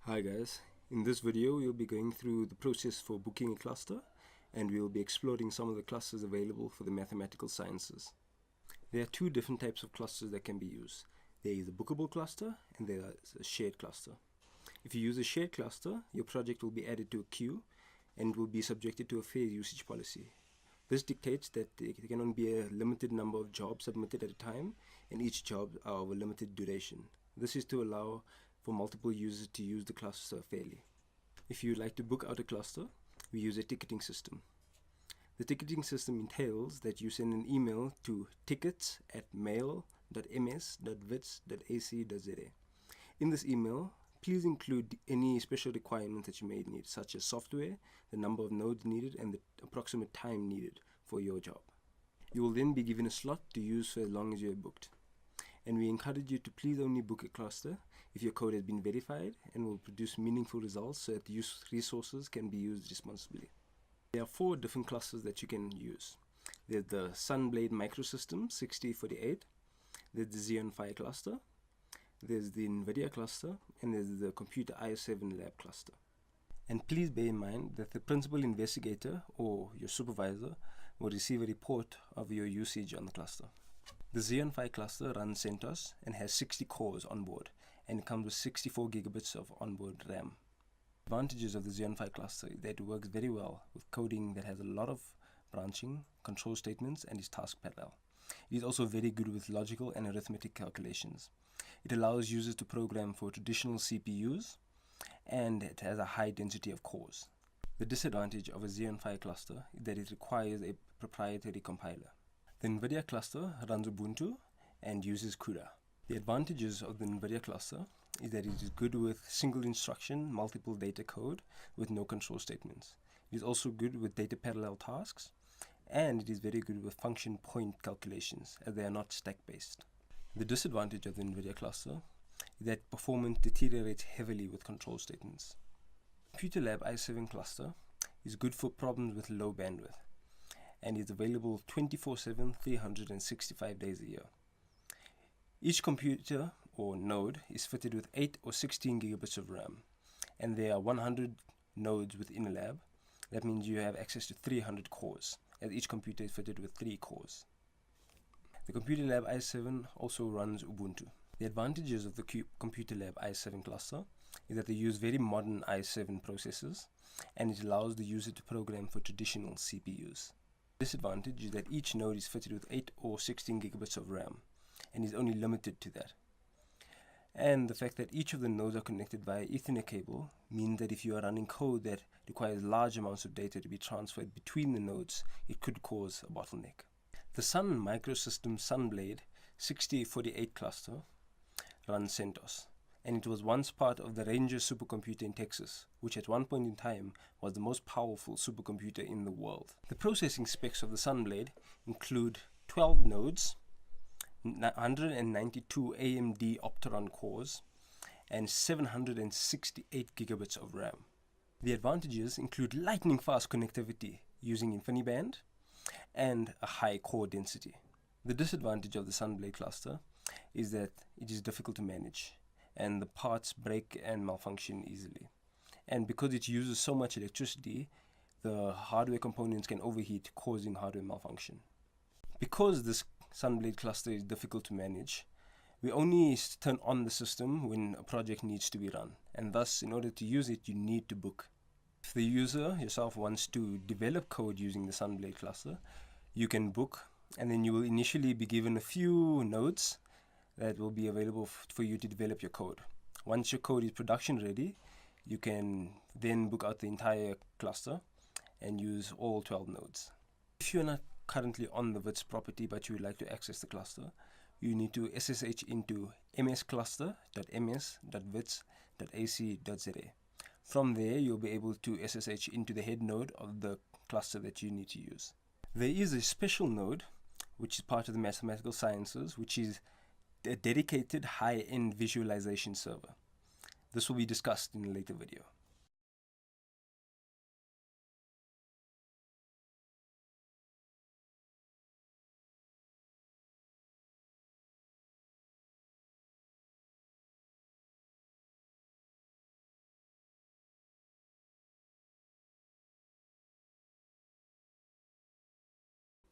Hi guys, in this video we'll be going through the process for booking a cluster, and we'll be exploring some of the clusters available for the mathematical sciences. There are two different types of clusters that can be used. There is a bookable cluster and there is a shared cluster. If you use a shared cluster, your project will be added to a queue and will be subjected to a fair usage policy. This dictates that there can only be a limited number of jobs submitted at a time, and each job are of a limited duration. This is to allow for multiple users to use the cluster fairly. If you would like to book out a cluster, we use a ticketing system. The ticketing system entails that you send an email to tickets@mail.ms.wits.ac.za. In this email, please include any special requirements that you may need, such as software, the number of nodes needed, and the approximate time needed for your job. You will then be given a slot to use for as long as you are booked. And we encourage you to please only book a cluster if your code has been verified and will produce meaningful results so that resources can be used responsibly. There are 4 different clusters that you can use. There's the Sunblade Microsystem 6048, there's the Xeon Phi cluster, there's the NVIDIA cluster, and there's the Computer i7 Lab cluster. And please bear in mind that the principal investigator or your supervisor will receive a report of your usage on the cluster. The Xeon Phi cluster runs CentOS and has 60 cores on board, and it comes with 64 gigabits of onboard RAM. Advantages of the Xeon Phi cluster is that it works very well with coding that has a lot of branching, control statements, and is task parallel. It is also very good with logical and arithmetic calculations. It allows users to program for traditional CPUs, and it has a high density of cores. The disadvantage of a Xeon Phi cluster is that it requires a proprietary compiler. The NVIDIA cluster runs Ubuntu and uses CUDA. The advantages of the NVIDIA cluster is that it is good with single instruction, multiple data code with no control statements. It is also good with data parallel tasks, and it is very good with function point calculations as they are not stack based. The disadvantage of the NVIDIA cluster is that performance deteriorates heavily with control statements. Computer Lab i7 cluster is good for problems with low bandwidth, and is available 24/7, 365 days a year. Each computer or node is fitted with 8 or 16 gigabits of RAM, and there are 100 nodes within a lab. That means you have access to 300 cores, as each computer is fitted with 3 cores. The Computer Lab i7 also runs Ubuntu. The advantages of the Computer Lab i7 cluster is that they use very modern i7 processors, and it allows the user to program for traditional CPUs. Disadvantage is that each node is fitted with 8 or 16 gigabits of RAM and is only limited to that. And the fact that each of the nodes are connected via Ethernet cable means that if you are running code that requires large amounts of data to be transferred between the nodes, it could cause a bottleneck. The Sun Microsystem Sunblade 6048 cluster runs CentOS, and it was once part of the Ranger supercomputer in Texas, which at one point in time was the most powerful supercomputer in the world. The processing specs of the Sunblade include 12 nodes, 192 AMD Opteron cores, and 768 gigabits of RAM. The advantages include lightning fast connectivity using InfiniBand and a high core density. The disadvantage of the Sunblade cluster is that it is difficult to manage, and the parts break and malfunction easily. And because it uses so much electricity, the hardware components can overheat, causing hardware malfunction. Because this Sunblade cluster is difficult to manage, we only turn on the system when a project needs to be run, and thus in order to use it you need to book. If the user yourself wants to develop code using the Sunblade cluster, you can book, and then you will initially be given a few nodes that will be available for you to develop your code. Once your code is production ready, you can then book out the entire cluster and use all 12 nodes. If you're not currently on the Wits property but you would like to access the cluster, you need to SSH into mscluster.ms.wits.ac.za. From there, you'll be able to SSH into the head node of the cluster that you need to use. There is a special node, which is part of the mathematical sciences, which is a dedicated high-end visualization server. This will be discussed in a later video.